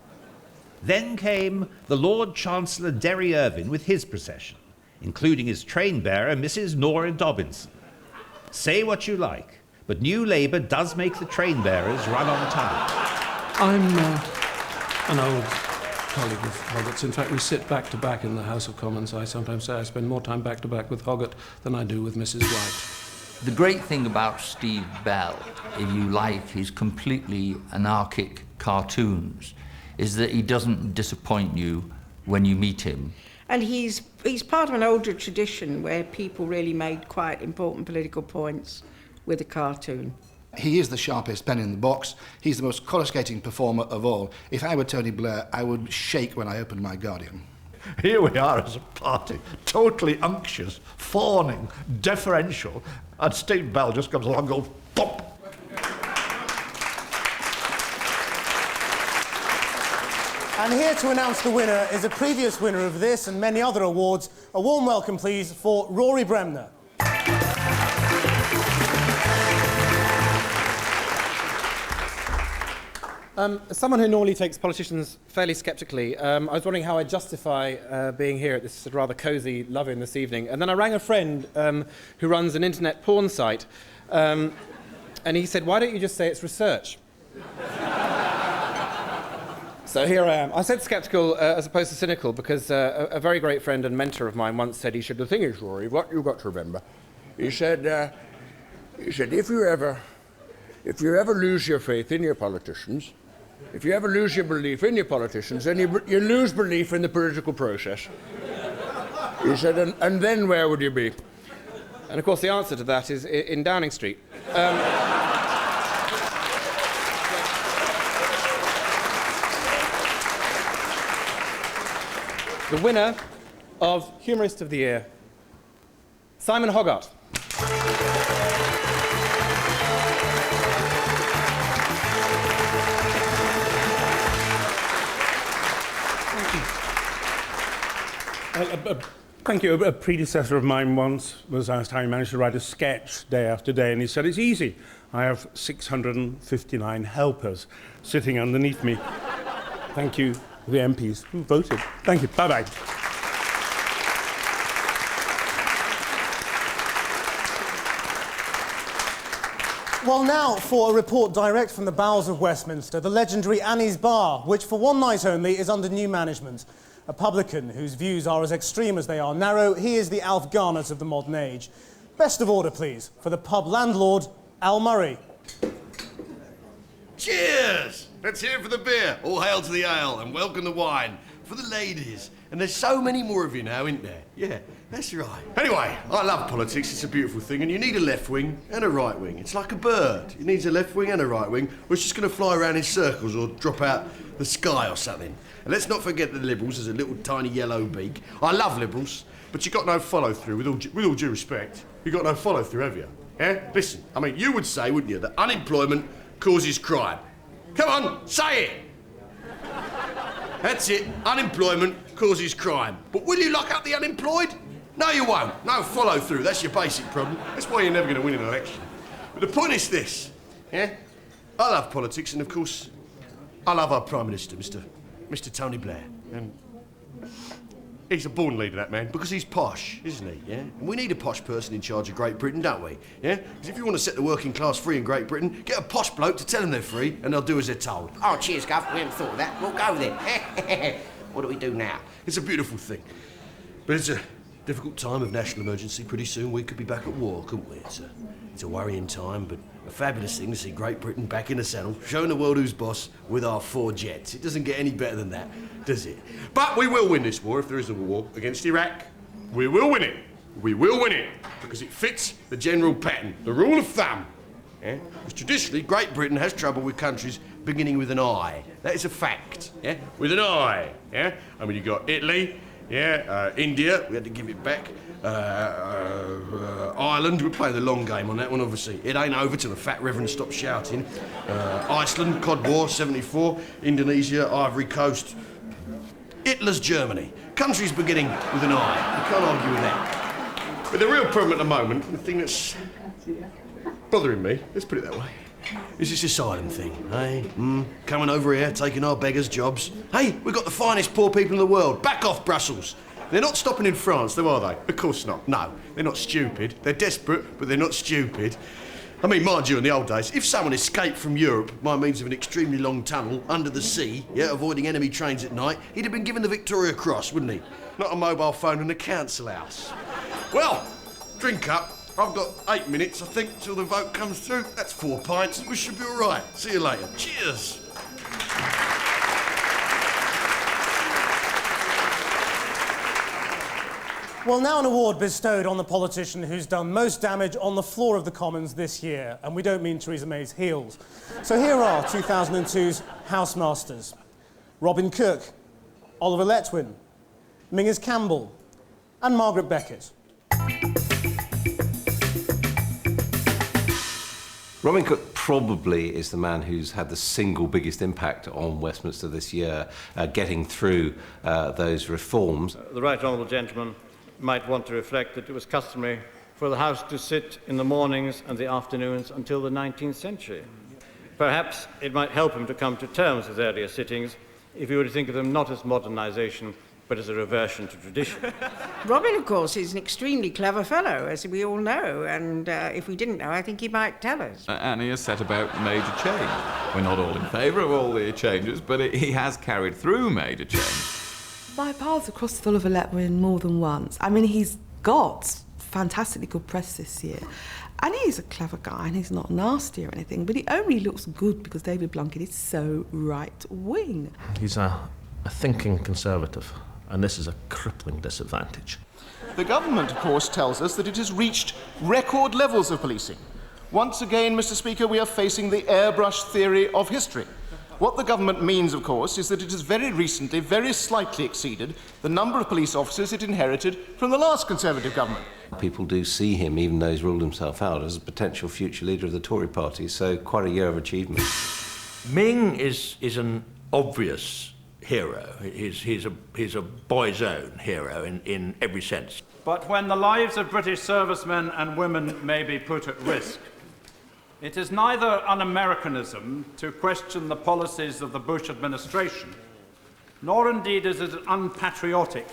Then came the Lord Chancellor Derry Irvine with his procession, including his train bearer, Mrs. Nora Dobinson. Say what you like, but New Labour does make the train bearers run on time. I'm an old colleague of Hoggart's. In fact, we sit back to back in the House of Commons. I sometimes say I spend more time back to back with Hoggart than I do with Mrs. White. The great thing about Steve Bell, if you like his completely anarchic cartoons, is that he doesn't disappoint you when you meet him. And he's part of an older tradition where people really made quite important political points with a cartoon. He is the sharpest pen in the box. He's the most coruscating performer of all. If I were Tony Blair, I would shake when I opened my Guardian. Here we are as a party, totally unctuous, fawning, deferential, and Steve Bell just comes along and goes, pop! And here to announce the winner is a previous winner of this and many other awards. A warm welcome, please, for Rory Bremner. As someone who normally takes politicians fairly sceptically, I was wondering how I justify being here at this rather cosy love-in this evening. And then I rang a friend who runs an internet porn site, and he said, why don't you just say it's research? So here I am. I said sceptical as opposed to cynical because a very great friend and mentor of mine once said, he said, the thing is, Rory, what you've got to remember, he said, if you ever lose your faith in your politicians, if you ever lose your belief in your politicians, then you lose belief in the political process. He said, and then where would you be? And of course the answer to that is in Downing Street. The winner of Humorist of the Year, Simon Hogarth. Thank you. A predecessor of mine once was asked how he managed to write a sketch day after day, and he said, it's easy. I have 659 helpers sitting underneath me. Thank you, the MPs who voted. Thank you. Bye-bye. Well, now for a report direct from the bowels of Westminster, the legendary Annie's Bar, which for one night only is under new management. A publican whose views are as extreme as they are narrow, he is the Alf Garnett of the modern age. Best of order, please, for the pub landlord, Al Murray. Cheers! Let's hear it for the beer. All hail to the ale, and welcome the wine. For the ladies. And there's so many more of you now, isn't there? Yeah, that's right. Anyway, I love politics. It's a beautiful thing, and you need a left wing and a right wing. It's like a bird. It needs a left wing and a right wing, or it's just going to fly around in circles or drop out the sky or something. And let's not forget the Liberals as a little tiny yellow beak. I love Liberals, but you've got no follow-through, with all due respect. You've got no follow-through, have you? Yeah? Listen, I mean, you would say, wouldn't you, that unemployment causes crime. Come on, say it! That's it, unemployment causes crime. But will you lock up the unemployed? No, you won't. No follow-through, that's your basic problem. That's why you're never going to win an election. But the point is this, yeah? I love politics, and of course, I love our Prime Minister, Mr. Tony Blair. And he's a born leader, that man, because he's posh, isn't he, yeah? And we need a posh person in charge of Great Britain, don't we, yeah? Because if you want to set the working class free in Great Britain, get a posh bloke to tell them they're free, and they'll do as they're told. Oh, cheers, Gov. We hadn't thought of that. We'll go then. What do we do now? It's a beautiful thing. But it's a difficult time of national emergency. Pretty soon we could be back at war, couldn't we? It's a worrying time, but a fabulous thing to see Great Britain back in the saddle, showing the world who's boss with our 4 jets. It doesn't get any better than that, does it? But we will win this war if there is a war against Iraq. We will win it. We will win it because it fits the general pattern, the rule of thumb. Yeah? Because traditionally, Great Britain has trouble with countries beginning with an I. That is a fact. Yeah? With an I. Yeah? I mean, you've got Italy. Yeah, India, we had to give it back. Ireland, we're playing the long game on that one, obviously. It ain't over till the fat reverend stops shouting. Iceland, Cod War, 74. Indonesia, Ivory Coast. Hitler's Germany. Countries beginning with an I. You can't argue with that. But the real problem at the moment, the thing that's bothering me, let's put it that way, is this asylum thing, eh? Coming over here, taking our beggars' jobs. Hey, we've got the finest poor people in the world. Back off, Brussels. They're not stopping in France, though, are they? Of course not. No, they're not stupid. They're desperate, but they're not stupid. I mean, mind you, in the old days, if someone escaped from Europe by means of an extremely long tunnel under the sea, yeah, avoiding enemy trains at night, he'd have been given the Victoria Cross, wouldn't he? Not a mobile phone and a council house. Well, drink up. I've got 8 minutes, I think, till the vote comes through. That's 4 pints. We should be all right. See you later. Cheers. Well, now an award bestowed on the politician who's done most damage on the floor of the Commons this year, and we don't mean Theresa May's heels. So here are 2002's Housemasters. Robin Cook, Oliver Letwin, Mingers Campbell, and Margaret Beckett. Robin Cook probably is the man who's had the single biggest impact on Westminster this year, getting through those reforms. The right honourable gentleman might want to reflect that it was customary for the House to sit in the mornings and the afternoons until the 19th century. Perhaps it might help him to come to terms with earlier sittings if he were to think of them not as modernisation but as a reversion to tradition. Robin, of course, is an extremely clever fellow, as we all know, and if we didn't know, I think he might tell us. And he has set about major change. We're not all in favour of all the changes, but he has carried through major change. My paths have crossed Oliver Letwin more than once. I mean, he's got fantastically good press this year. And he's a clever guy, and he's not nasty or anything, but he only looks good because David Blunkett is so right-wing. He's a thinking Conservative, and this is a crippling disadvantage. The government, of course, tells us that it has reached record levels of policing. Once again, Mr. Speaker, we are facing the airbrush theory of history. What the government means, of course, is that it has very recently, very slightly exceeded the number of police officers it inherited from the last Conservative government. People do see him, even though he's ruled himself out, as a potential future leader of the Tory party, so quite a year of achievement. Ming is an obvious hero. He's a boy's own hero in every sense. But when the lives of British servicemen and women may be put at risk, it is neither un-Americanism to question the policies of the Bush administration, nor indeed is it unpatriotic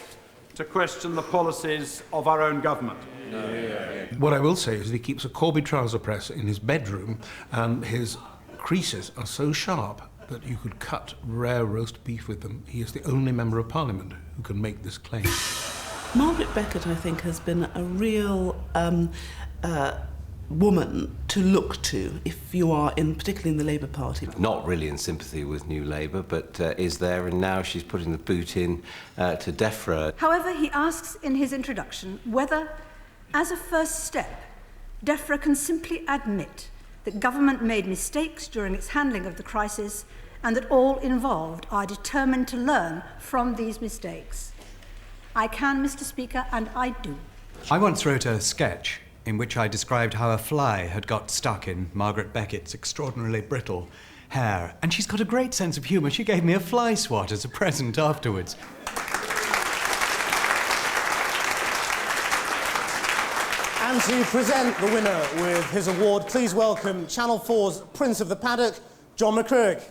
to question the policies of our own government. What I will say is that he keeps a Corby trouser press in his bedroom, and his creases are so sharp that you could cut rare roast beef with them. He is the only member of Parliament who can make this claim. Margaret Beckett, I think, has been a real woman to look to if you are particularly in the Labour Party. Not really in sympathy with New Labour, but is there, and now she's putting the boot in to DEFRA. However, he asks in his introduction whether, as a first step, DEFRA can simply admit that government made mistakes during its handling of the crisis and that all involved are determined to learn from these mistakes. I can, Mr. Speaker, and I do. I once wrote a sketch in which I described how a fly had got stuck in Margaret Beckett's extraordinarily brittle hair. And she's got a great sense of humour. She gave me a fly swat as a present afterwards. And to present the winner with his award, please welcome Channel 4's Prince of the Paddock, John McCrick.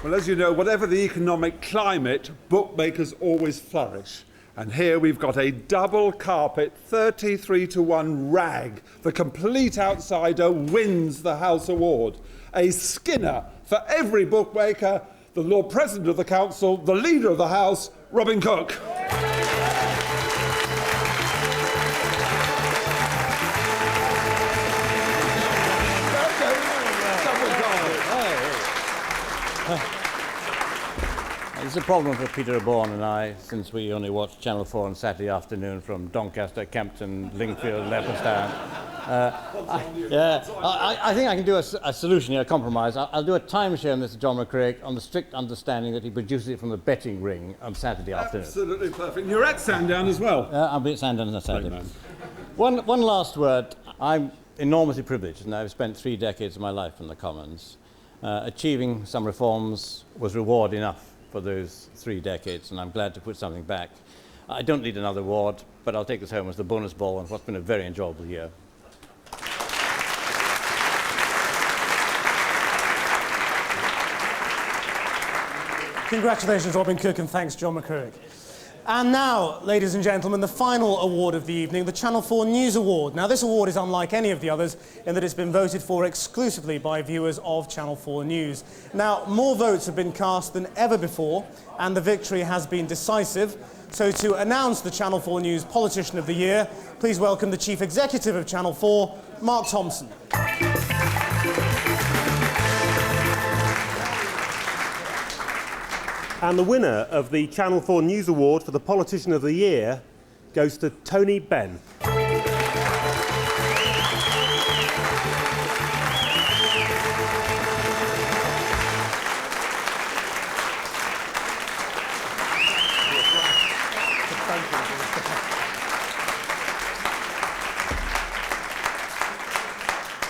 Well, as you know, whatever the economic climate, bookmakers always flourish. And here we've got a double carpet, 33-1 rag. The complete outsider wins the House Award. A Skinner for every bookmaker, the Lord President of the Council, the Leader of the House, Robin Cook. It's a problem for Peter Bourne and I, since we only watch Channel 4 on Saturday afternoon from Doncaster, Kempton, Lingfield, Leopardstown. I think I can do a solution here, a compromise. I'll do a timeshare on this, John McCrick, on the strict understanding that he produces it from the betting ring on Saturday afternoon. Absolutely perfect. You're at Sandown as well. I'll be at Sandown on Saturday. One last word. I'm enormously privileged, and I've spent 3 decades of my life in the Commons. Achieving some reforms was reward enough for those 3 decades, and I'm glad to put something back. I don't need another award, but I'll take this home as the bonus ball on what's been a very enjoyable year. Congratulations, Robin Cook, and thanks, John McCrick. And now, ladies and gentlemen, the final award of the evening, the Channel 4 News Award. Now, this award is unlike any of the others in that it's been voted for exclusively by viewers of Channel 4 News. Now, more votes have been cast than ever before, and the victory has been decisive. So, to announce the Channel 4 News Politician of the Year, please welcome the Chief Executive of Channel 4, Mark Thompson. And the winner of the Channel 4 News Award for the Politician of the Year goes to Tony Benn.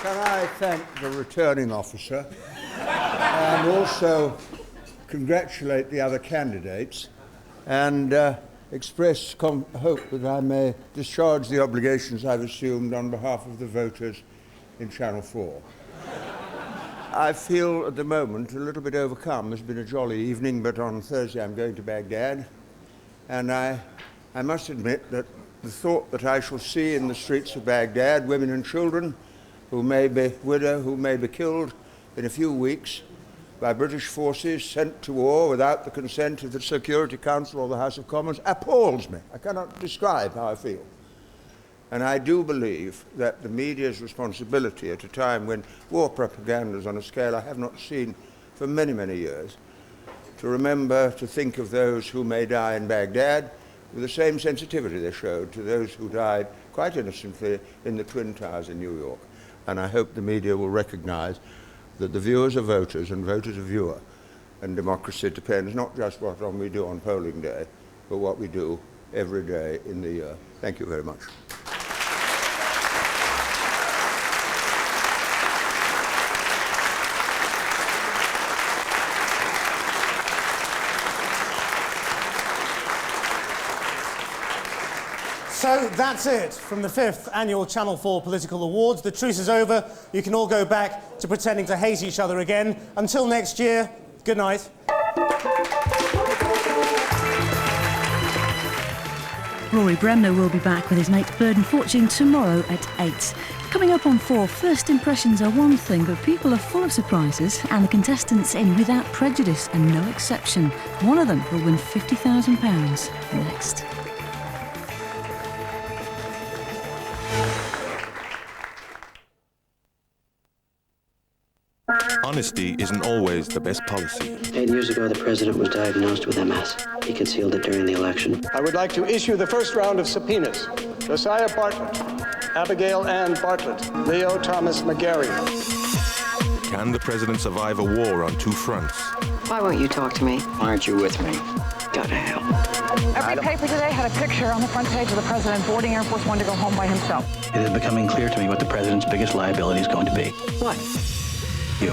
Can I thank the returning officer and also congratulate the other candidates and express hope that I may discharge the obligations I've assumed on behalf of the voters in Channel 4. I feel at the moment a little bit overcome. It's been a jolly evening, but on Thursday I'm going to Baghdad. And I must admit that the thought that I shall see in the streets of Baghdad women and children who may be widowed, who may be killed in a few weeks by British forces sent to war without the consent of the Security Council or the House of Commons appalls me. I cannot describe how I feel. And I do believe that the media's responsibility at a time when war propaganda is on a scale I have not seen for many, many years, to remember to think of those who may die in Baghdad with the same sensitivity they showed to those who died quite innocently in the Twin Towers in New York. And I hope the media will recognize that the viewers are voters and voters are viewer. And democracy depends not just what we do on polling day, but what we do every day in the year. Thank you very much. So that's it from the 5th Annual Channel 4 Political Awards. The truce is over. You can all go back to pretending to hate each other again. Until next year, good night. Rory Bremner will be back with his mate Bird and Fortune tomorrow at 8. Coming up on 4, first impressions are one thing, but people are full of surprises, and the contestants in Without Prejudice are no exception. One of them will win £50,000 next. Honesty isn't always the best policy. 8 years ago, the president was diagnosed with MS. He concealed it during the election. I would like to issue the first round of subpoenas. Josiah Bartlett, Abigail Ann Bartlett, Leo Thomas McGarry. Can the president survive a war on two fronts? Why won't you talk to me? Why aren't you with me? Go to hell. Every paper today had a picture on the front page of the president boarding Air Force One to go home by himself. It is becoming clear to me what the president's biggest liability is going to be. What? You.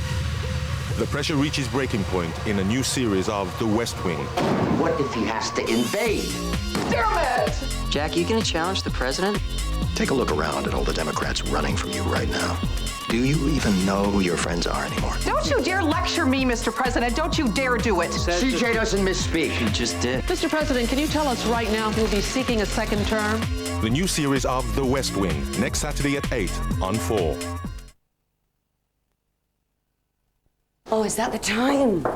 The pressure reaches breaking point in a new series of The West Wing. What if he has to invade? Damn it! Jack, you gonna challenge the president? Take a look around at all the Democrats running from you right now. Do you even know who your friends are anymore? Don't you dare lecture me, Mr. President. Don't you dare do it. CJ doesn't misspeak. He just did. Mr. President, can you tell us right now who will be seeking a second term? The new series of The West Wing, next Saturday at 8 on 4. Oh, is that the time?